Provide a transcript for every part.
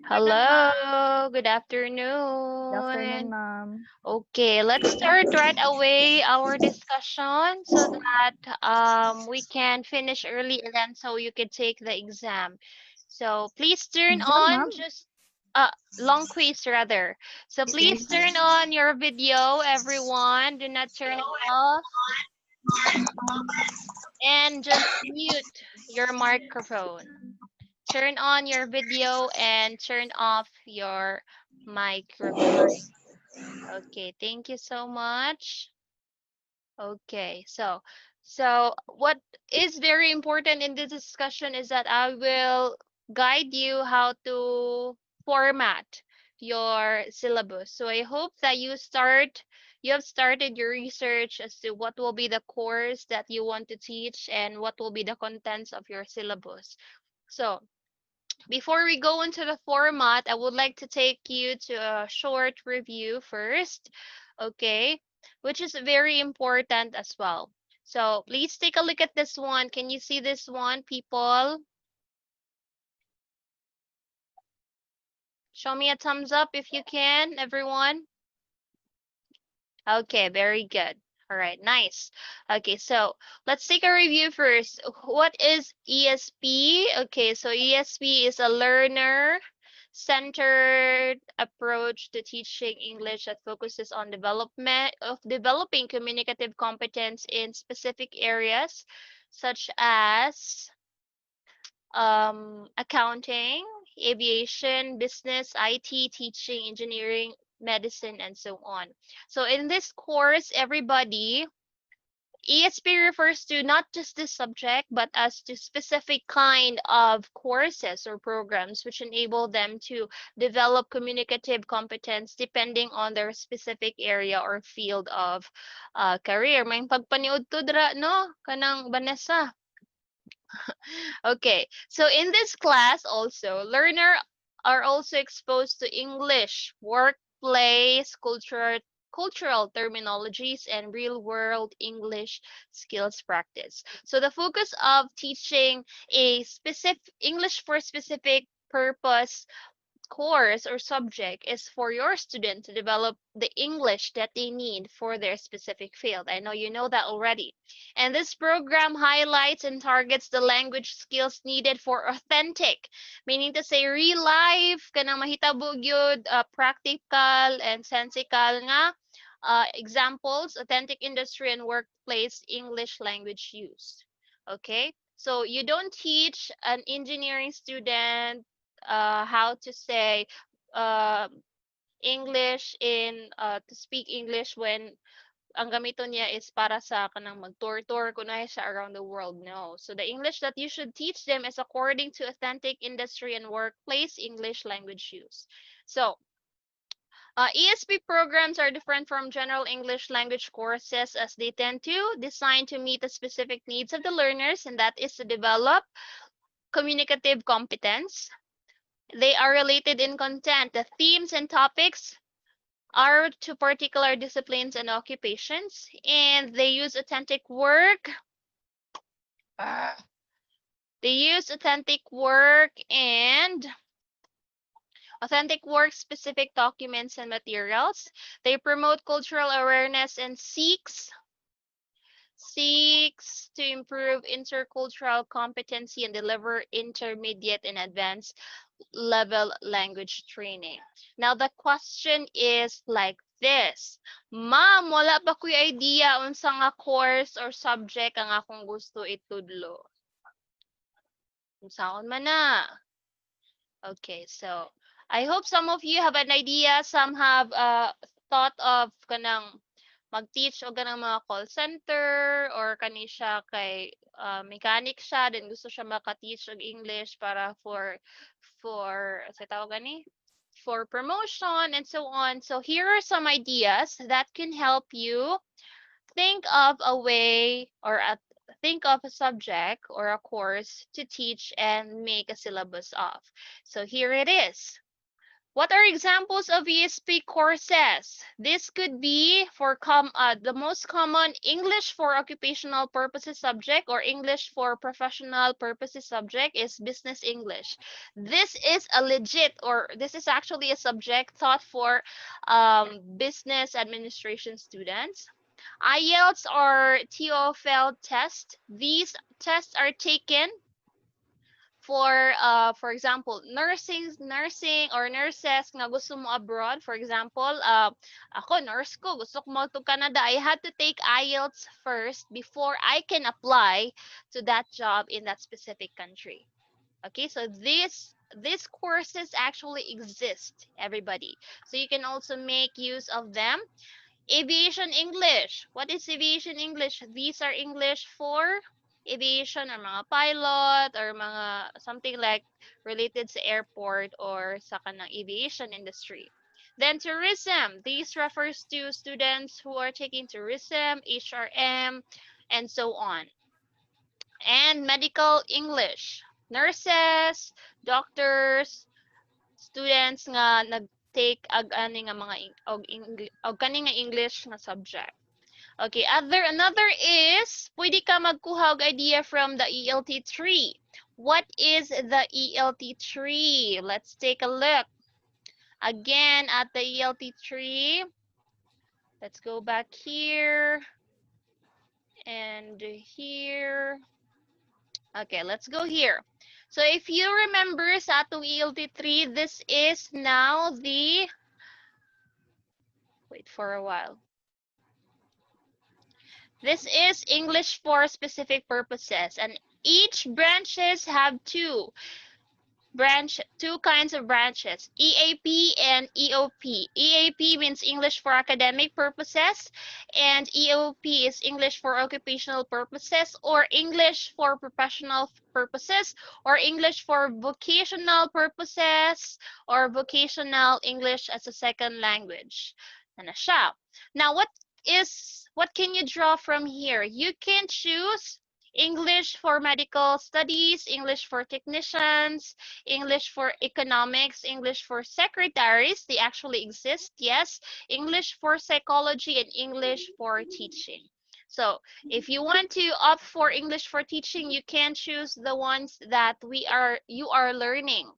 Hello, good Good afternoon, afternoon. ma'am. Okay, let's start right away our discussion so that we can finish early and then so you can take the exam. So please turn Exam, on ma'am. just uh long quiz rather. So Okay. please turn on your video, everyone. Do not turn it off and just mute your microphone. Turn on your video and turn off your microphone. Okay, thank you so much. Okay, so what is very important in this discussion is that I will guide you how to format your syllabus. So I hope that you have started your research as to what will be the course that you want to teach and what will be the contents of your syllabus. So before we go into the format, I would like to take you to a short review first, okay, which is very important as well. So please take a look at this one. Can you see this one, people? Show me a thumbs up if you can, everyone. Okay, very good. All right, nice. Okay, so let's take a review first. What is ESP? Okay, so ESP is a learner centered approach to teaching English that focuses on developing communicative competence in specific areas such as accounting, aviation, business, IT, teaching, engineering, medicine, and so on. So in this course, everybody, ESP refers to not just this subject, but as to specific kind of courses or programs which enable them to develop communicative competence depending on their specific area or field of career. May pagpaniud to dra, no? Kanang Vanessa. Okay, so in this class also, learner are also exposed to English, workplace, cultural terminologies, and real-world English skills practice. So the focus of teaching a specific English for specific purpose course or subject is for your student to develop the English that they need for their specific field. I know you know that already. And this program highlights and targets the language skills needed for authentic, meaning to say real life, kanang mahitabo gyud, practical and sensical nga examples, authentic industry and workplace English language use. Okay? So you don't teach an engineering student how to say uh, English in to speak English when ang gamiton niya is para sa kanang mag-tour-tour kunay siya around the world. No. So the English that you should teach them is according to authentic industry and workplace English language use. So ESP programs are different from general English language courses as they tend to design to meet the specific needs of the learners, and that is to develop communicative competence. They are related in content. The themes and topics are to particular disciplines and occupations, and they use authentic work. They use authentic work, specific documents and materials. They promote cultural awareness and seeks to improve intercultural competency and deliver intermediate and advanced level language training. Now the question is like this. Ma'am, wala ba ko'y idea unsa nga course or subject ang akong gusto itudlo? Unsaon man na? Okay, so I hope some of you have an idea, some have thought of kanang mag-teach o ganang mga call center or kani siya kay mechanic siya then gusto siya maka-teach og English para sa tawag gani for promotion and so on. So here are some ideas that can help you think of a way think of a subject or a course to teach and make a syllabus of. So here it is. What are examples of ESP courses? This could be for the most common English for occupational purposes subject or English for professional purposes subject is business English. This is a legit, or this is actually a subject taught for business administration students. IELTS or TOEFL test. These tests are taken for example nursing or nurses nga gusto mo abroad. For example, ako nurse ko gusto ko mo to Canada, I had to take IELTS first before I can apply to that job in that specific country. Okay, so these courses actually exist, everybody, so you can also make use of them. Aviation English. What is aviation English? These are English for aviation or mga pilot or mga something like related sa airport or sa kanang aviation industry. Then tourism. These refers to students who are taking tourism, HRM, and so on. And medical English. Nurses, doctors, students nga nag-take ag ani nga mga og kani nga English nga subject. Okay, another is pwede ka magkuha og idea from the ELT tree. What is the ELT tree? Let's take a look again at the ELT tree. Let's go back here and here. Okay, let's go here. So if you remember sa atong ELT tree, this is now the, wait for a while. This is English for specific purposes, and each branches have two kinds of branches, EAP and EOP. EAP means English for academic purposes, and EOP is English for occupational purposes, or English for professional purposes, or English for vocational purposes, or vocational English as a second language. Ano siya? Now, what can you draw from here? You can choose English for medical studies, English for technicians, English for economics, English for secretaries, they actually exist, yes, English for psychology, and English for teaching. So if you want to opt for English for teaching, you can choose the ones that you are learning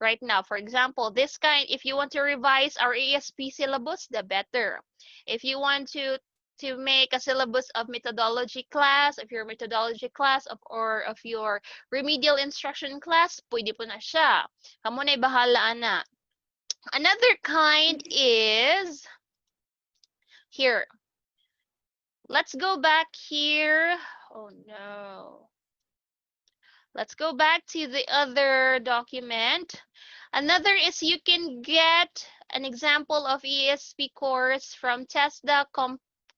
right now. For example, this kind, if you want to revise our ESP syllabus, the better. If you want to make a syllabus of methodology class, of your methodology class, or of your remedial instruction class, pwede po na siya. Kamu na'y bahala na. Another kind is here. Let's go back here. Oh no. Let's go back to the other document. Another is you can get an example of ESP course from TESDA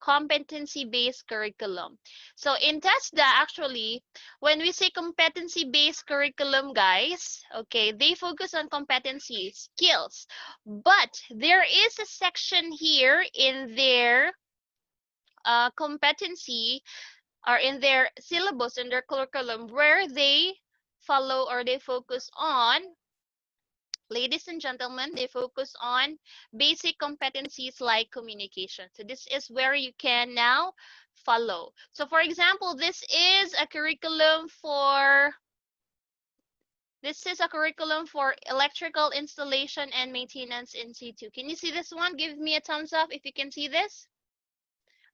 competency-based curriculum. So in TESDA, actually, when we say competency-based curriculum, guys, okay, they focus on competency, skills. But there is a section here in their competency, or in their syllabus, in their curriculum, where they follow or they focus on, ladies and gentlemen, they focus on basic competencies like communication. So this is where you can now follow. So for example, this is a curriculum for electrical installation and maintenance in situ. Can you see this one? Give me a thumbs up if you can see this.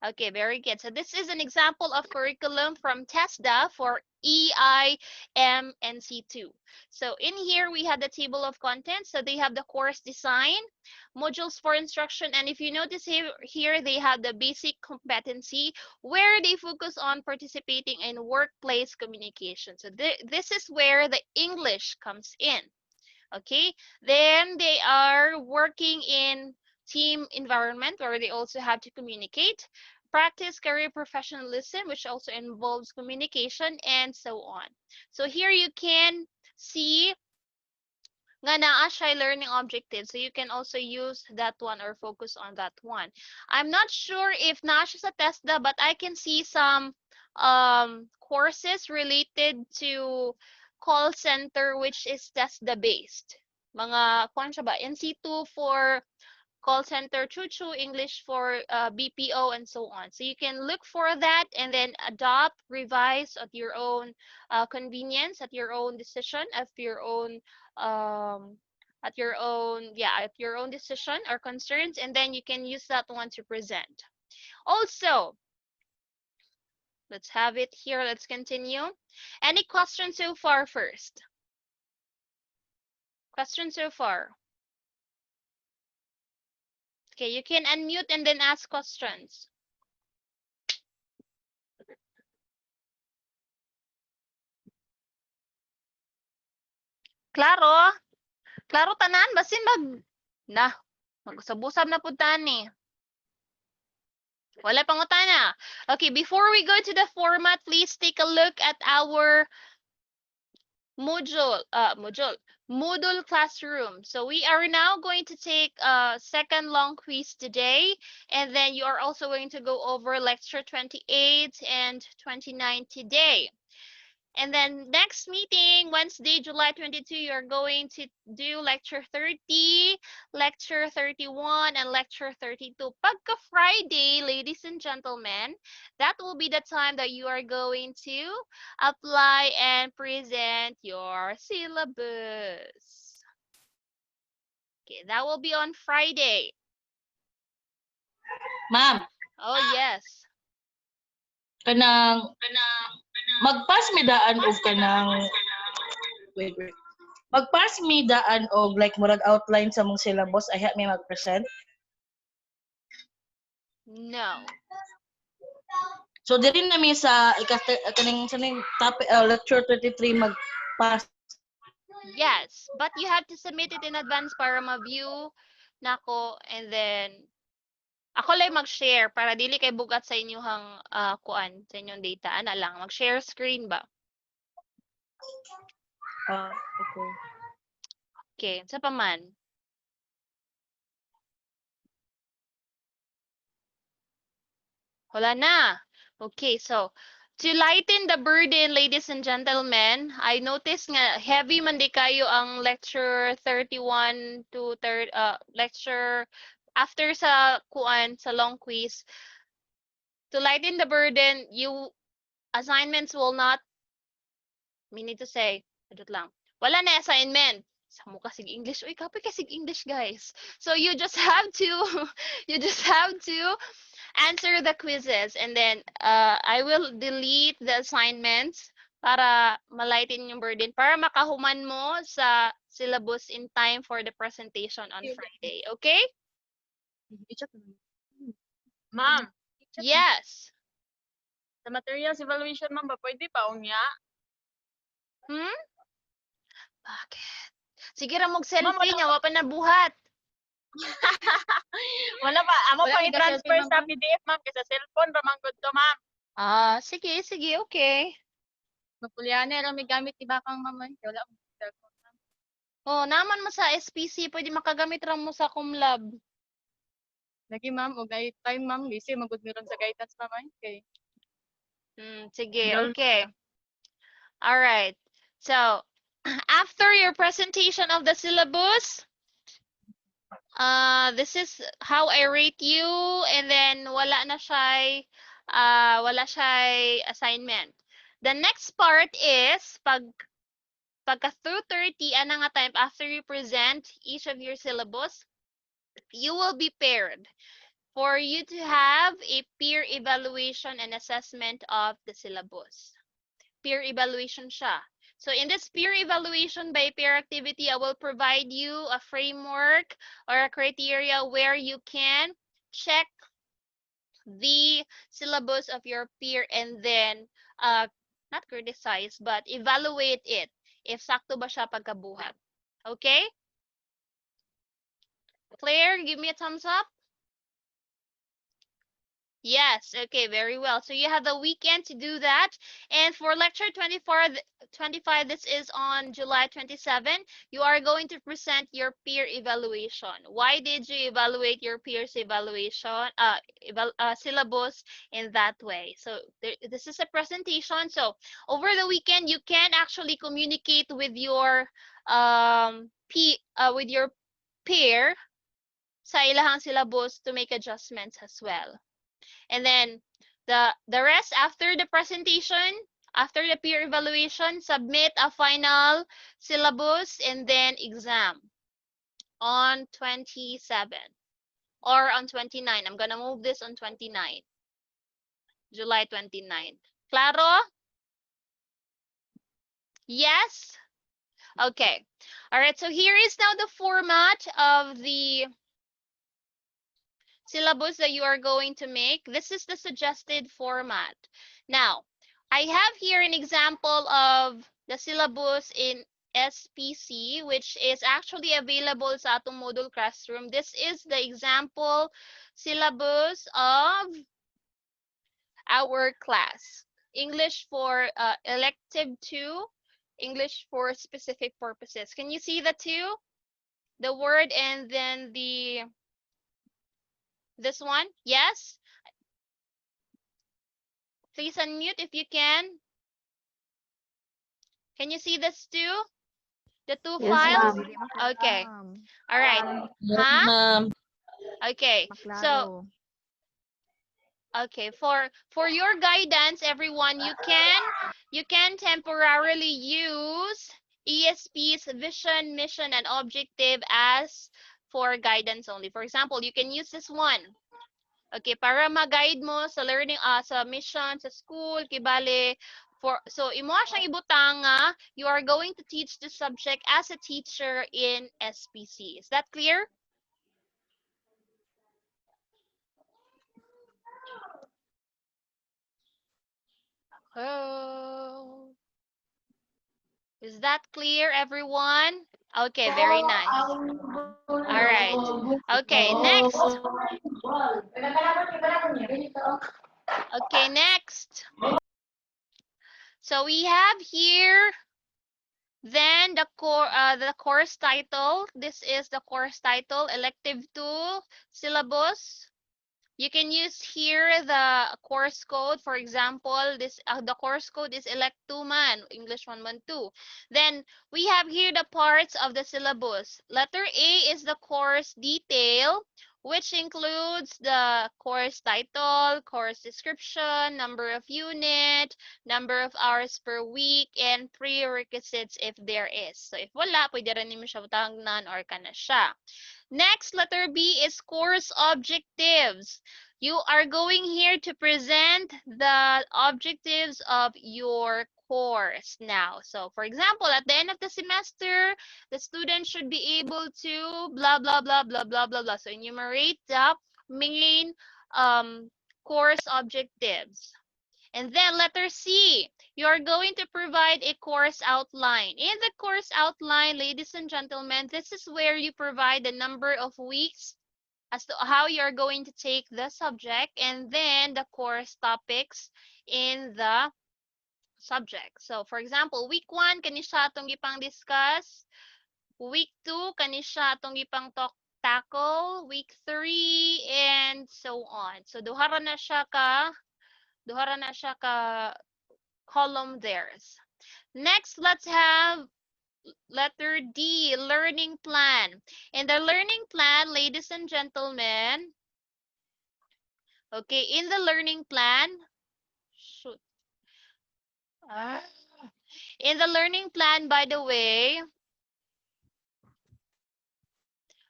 Okay, very good. So this is an example of curriculum from TESDA for EIMNC2. So in here, we have the table of contents. So they have the course design, modules for instruction. And if you notice here they have the basic competency where they focus on participating in workplace communication. So this is where the English comes in. Okay, then they are working in team environment where they also have to communicate, practice career professionalism, which also involves communication, and so on. So here you can see nga naa siya learning objective, so you can also use that one or focus on that one. I'm not sure if naa siya sa TESDA, but I can see some courses related to call center, which is TESDA based. mga kuan siya ba, NC2 for call center, chuchu, English for BPO, and so on. So you can look for that and then adopt, revise at your own convenience, at your own decision, um, at your own decision or concerns, and then you can use that one to present. Also, let's have it here. Let's continue. Any questions so far first? Questions so far? Okay, you can unmute and then ask questions. Klaro? Klaro tanan basin magusab-usab na pud tani. Wala pangutana. Okay, before we go to the format, please take a look at our Moodle classroom. So we are now going to take a second long quiz today, and then you are also going to go over lecture 28 and 29 today. And then next meeting, Wednesday, July 22, you're going to do lecture 30, lecture 31, and lecture 32. Pagka Friday, ladies and gentlemen, that will be the time that you are going to apply and present your syllabus. Okay, that will be on Friday. Ma'am, Oh, yes. kanang magpas mi daan og kanang wait. Magpas mi daan og like murag outline sa mong syllabus ay may mag-present. No. So diri na mi sa kaning topic lecture 33 magpas. Yes, but you have to submit it in advance para ma-view nako, and then ako lang mag-share para dili kay bugat sa inyong kuan, sa inyong data. Ana lang, mag-share screen ba? Okay. Okay, sa pa man. Wala na. Okay, so to lighten the burden, ladies and gentlemen, I noticed nga heavy man di kayo ang lecture 31 to lecture after sa kuan sa long quiz. To lighten the burden, assignments will not, we need to say, adot lang, wala na assignment. Sa mo kasig English. Uy, kapay kasig English, guys. So you just have to, you just have to answer the quizzes, and then I will delete the assignments para malighten yung burden, para makahuman mo sa syllabus in time for the presentation on Friday. Okay? Ma'am, Yes. sa materials evaluation, ma'am, ba pwede pa unya? Hmm? Bakit? Sige ra mong selfie niya, wa pa nabuhat. Wala pa, amo Wala pang may i-transfer ka-selfie, sa ma'am. PDF, ma'am, kaysa cellphone, ramang good to, ma'am. Sige, okay. Mapulyane, may gamit iba kang ma'am. Wala akong cellphone, ma'am. Oh, naman mo sa SPC, pwede makagamit ra mo sa Kumlab. Lagi, ma'am, o guide time, ma'am, busy, magud meron sa guidance, ma'am, okay. Sige, okay. All right. So, after your presentation of the syllabus, this is how I rate you, and then wala siya assignment. The next part is pagka through 30 ana nga time after you present each of your syllabus, you will be paired for you to have a peer evaluation and assessment of the syllabus. Peer evaluation siya. So in this peer evaluation by peer activity, I will provide you a framework or a criteria where you can check the syllabus of your peer and then not criticize but evaluate it if sakto ba siya pagkabuhat. Okay? Claire, give me a thumbs up. Yes, okay, very well. So you have the weekend to do that. And for lecture 25, this is on July 27, you are going to present your peer evaluation. Why did you evaluate your peers evaluation, syllabus in that way? So this is a presentation. So over the weekend, you can actually communicate with your with your peer sa ilahang syllabus to make adjustments as well. And then the rest after the presentation, after the peer evaluation, submit a final syllabus and then exam on 27 or on 29. I'm gonna move this on 29. July 29. Claro? Yes? Okay. All right, so here is now the format of the syllabus that you are going to make. This is the suggested format. Now, I have here an example of the syllabus in SPC, which is actually available sa atong module classroom. This is the example syllabus of our class. English for elective 2, English for specific purposes. Can you see the two? The word and then this one? Yes? Please unmute if you can. Can you see this too? The two Yes, files? ma'am. Dili makita, Okay. ma'am. All right. Huh? Ma'am. Okay. So, Maklaro. okay, for your guidance, everyone, you can temporarily use ESP's vision, mission, and objective as for guidance only. For example, you can use this one. Okay, para ma-guide mo sa learning sa mission sa school, kibale so imo siyang ibutang nga you are going to teach the subject as a teacher in SPC. Is that clear? Oh. Is that clear, everyone? Okay, very nice. All right. Okay, next. Okay, next. So we have here then the course title. This is the course title, Elective 2 syllabus. You can use here the course code. For example, this the course code is ELEC 2 man, English 112. Then we have here the parts of the syllabus. Letter A is the course detail, which includes the course title, course description, number of unit, number of hours per week, and prerequisites if there is. So if wala, pwede rin nimo siya butang none or kana siya. Next, letter B is course objectives. You are going here to present the objectives of your course now. So, for example, at the end of the semester, the student should be able to blah, blah, blah, blah, blah, blah, blah. So, enumerate the main course objectives. And then letter C, you're going to provide a course outline. In the course outline, ladies and gentlemen, this is where you provide the number of weeks as to how you're going to take the subject and then the course topics in the subject. So, for example, week 1, kani siya atong gipang discuss. Week 2, kani siya atong gipang tackle. Week 3, and so on. So, duhara na siya ka column theirs. Next, let's have letter D, learning plan. In the learning plan, ladies and gentlemen, okay, in the learning plan, shoot. In the learning plan, by the way,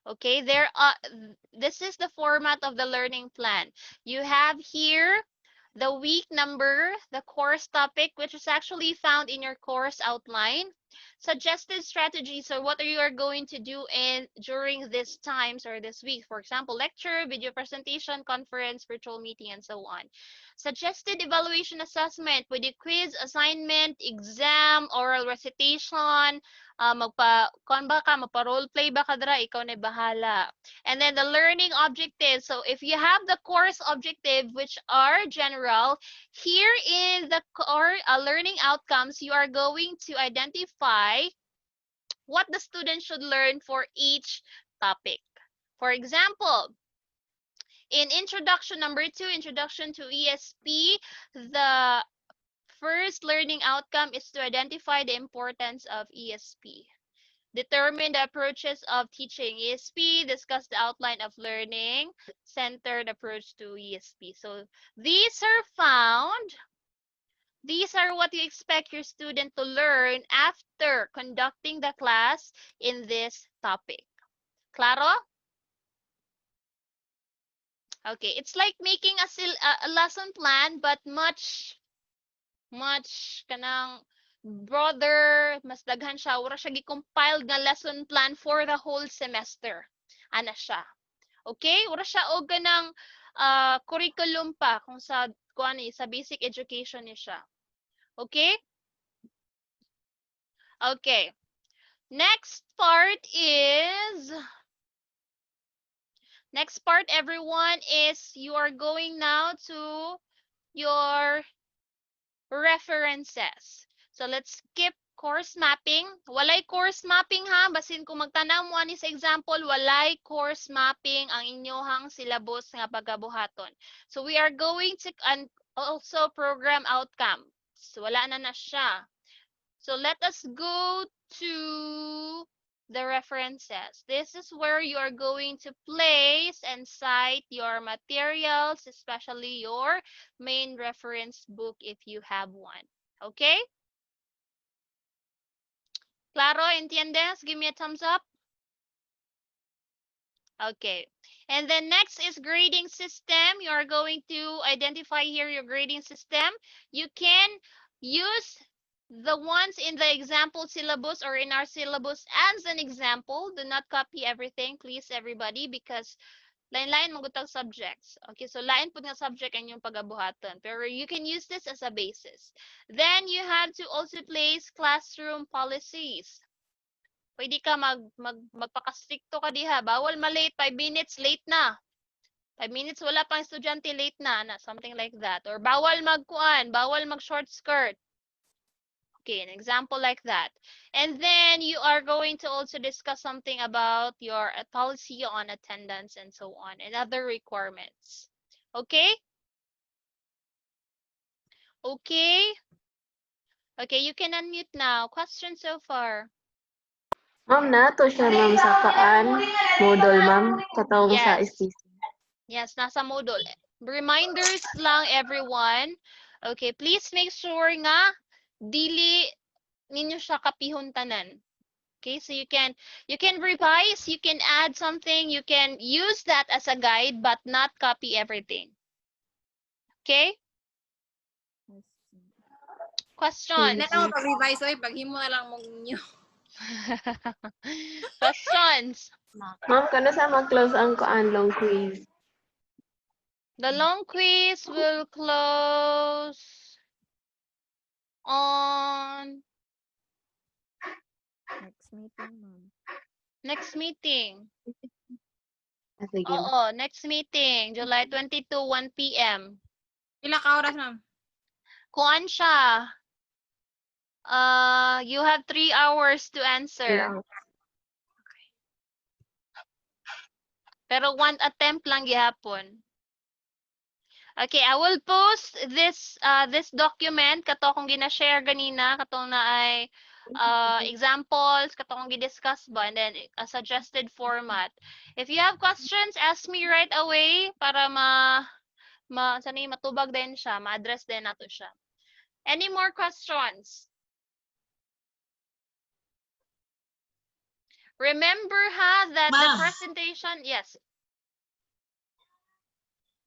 okay, this is the format of the learning plan. You have here the week number, the course topic, which is actually found in your course outline. Suggested strategies, or what you are going to do during these times or this week. For example, lecture, video presentation, conference, virtual meeting, and so on. Suggested evaluation assessment with the quiz, assignment, exam, oral recitation, kon ba ka, magpa-role play ba ka dra, ikaw na bahala. And then the learning objectives. So if you have the course objective, which are general, here in the core learning outcomes, you are going to identify what the student should learn for each topic. For example, in introduction number 2, introduction to ESP, the first learning outcome is to identify the importance of ESP. Determine the approaches of teaching ESP. Discuss the outline of learning. Centered approach to ESP. So these are found. These are what you expect your student to learn after conducting the class in this topic. Claro? Okay, it's like making a lesson plan but much kanang broader, mas daghan siya, wala siya gi-compiled nga lesson plan for the whole semester. Ana siya. Okay? Wala siya og ganang curriculum pa kung sa sa basic education ni siya. Okay? Okay. Next part everyone is you are going now to your references. So let's skip course mapping. Walay course mapping ha. Basin kung magtanaw mo ani sa example, walay course mapping ang inyohang syllabus nga pagabuhaton. So we are going to also program outcome. So wala na siya. So let us go to the references. This is where you are going to place and cite your materials, especially your main reference book if you have one. Okay? Claro, entiendes? Give me a thumbs up. Okay. And then next is grading system. You are going to identify here your grading system. You can use the ones in the example syllabus or in our syllabus as an example. Do not copy everything, please, everybody, because lain-lain magutang subjects. Okay, so lain po nga subject ang yung pagabuhatan. Pero you can use this as a basis. Then you have to also place classroom policies. Pwede ka magpakastrikto ka diha. Bawal ma-late, 5 minutes late na. 5 minutes wala pang estudyante late na, something like that. Or bawal bawal mag-short skirt. Okay, an example like that. And then you are going to also discuss something about your policy on attendance and so on and other requirements. Okay? Okay? Okay, you can unmute now. Questions so far? Ma'am, nato siya ma'am sa Moodle, ma'am. Katawag sa Yes. STC. Yes, nasa Moodle. Reminders lang everyone. Okay, please make sure nga dili ninyo siya kapihon tanan. Okay, so you can revise, you can add something, you can use that as a guide but not copy everything. Okay? Questions? Na lang pag-revise oy, paghimo na lang mong inyo. Questions? Ma'am, kano sa mag-close ang long quiz? The long quiz will close on Next meeting, ma'am. next meeting. Sige. Oo, next meeting, July 22, 1 p.m. Pila ka oras, ma'am? Kuan siya. You have 3 hours to answer. Pero one attempt lang gihapon. Okay, I will post this document kato akong gina-share ganina katong na ay examples kato akong gi-discuss ba and then a suggested format. If you have questions, ask me right away para matubag din siya, ma-address din nato siya. Any more questions? Remember that the presentation, yes.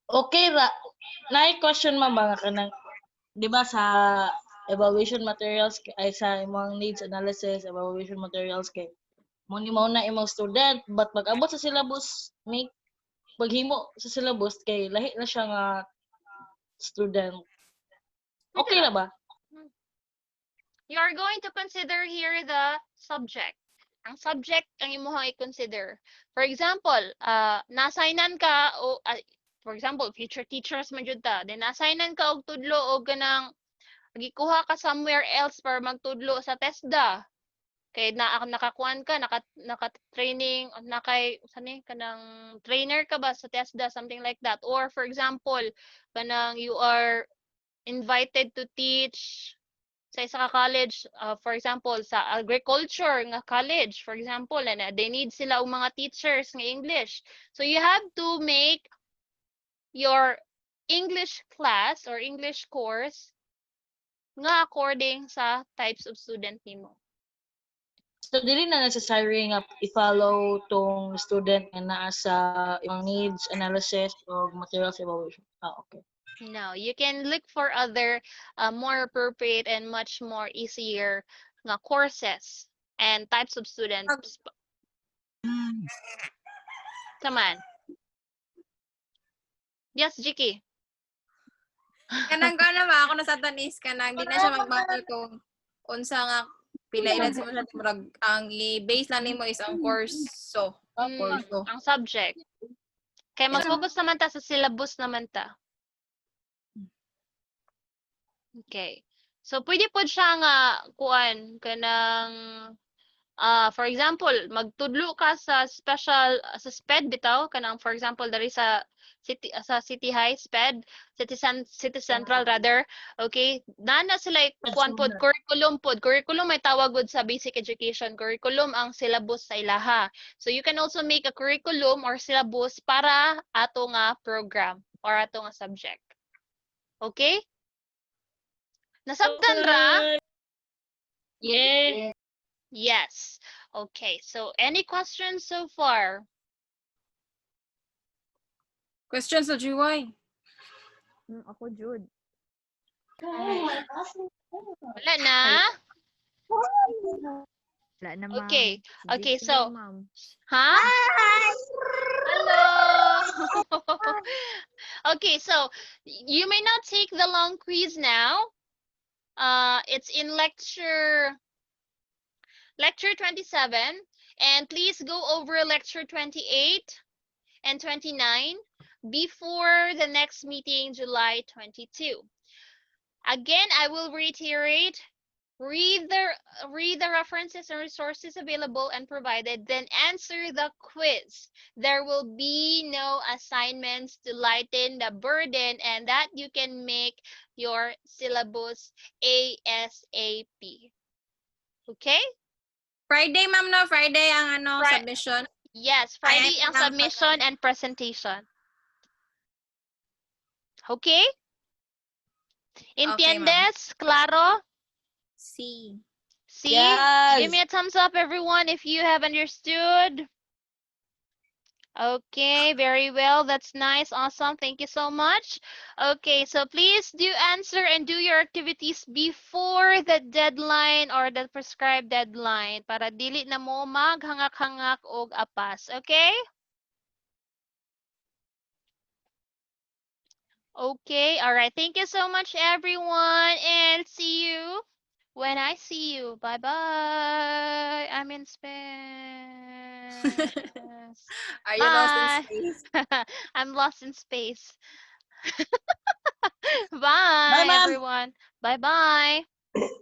Okay ra. Nay question ma'am mga kanang di ba sa evaluation materials ay sa imong needs analysis, evaluation materials kay mo ni mao na imong student but pag-abot sa syllabus make paghimo sa syllabus kay lahi na siya nga student. Okay na ba? You are going to consider here the subject. Ang subject ang imong i-consider. For example, na-assignan ka o for example, future teachers man jud ta, then na-assignan ka og tudlo og ganang gikuha ka somewhere else para magtudlo sa TESDA. Kay nakakuan ka, naka-training, kanang trainer ka ba sa TESDA, something like that. Or for example, kanang you are invited to teach sa isa ka college, for example, sa agriculture nga college, for example, and they need sila og mga teachers nga English. So you have to make your English class or English course nga according sa types of student nimo. So dili na necessary nga i-follow tong student nga naa sa imong needs analysis o materials evaluation. Okay. No, you can look for other more appropriate and much more easier nga courses and types of students. Come on. Yes, Jiki. Kanang ka na ba? Ako na sa tanis, kanang di na siya mag-matter kung unsa nga pila edad sa mga murag ang i-base lang nimo is ang course. So, Ang subject. Kaya mag-focus naman ta sa syllabus naman ta. Okay. So, pwede po siya nga, kuan, kanang, for example, magtudlo ka sa special, sa SPED bitaw, kanang, for example, dari sa City High, SPED, City Central rather, okay? Nana sila, kuan pod, curriculum pod. Curriculum may tawag pod sa basic education. Curriculum ang syllabus sa ilaha. So, you can also make a curriculum or syllabus para ato nga program or ato nga subject. Okay? Nasabtan ra? Yeah. Yes. Okay. So, any questions so far? questions sa GY. Ako, Jude. Wala na? Wala na, ma'am. Okay. Sige, Okay, sige, so, ma'am. huh? Hello. Okay, so you may not take the long quiz now. It's in lecture 27, and please go over lecture 28 and 29 before the next meeting, July 22. Again, I will reiterate, read the references and resources available and provided, then answer the quiz. There will be no assignments to lighten the burden, and that you can make your syllabus ASAP. Okay? Friday, ma'am, no? Friday ang Fri- submission. Yes, Friday ang submission and presentation. Okay? ¿Entiendes? ¿Claro? See. See? Yes. Give me a thumbs up, everyone, if you have understood. Okay, very well. That's nice. Awesome. Thank you so much. Okay, so please do answer and do your activities before the deadline or the prescribed deadline para dili na mo maghangak-hangak og apas. Okay? Okay, all right. Thank you so much, everyone, and see you when I see you. Bye-bye. I'm in space. Are you lost in Bye. space? I'm lost in space. Bye, Bye, ma'am. everyone. Bye-bye.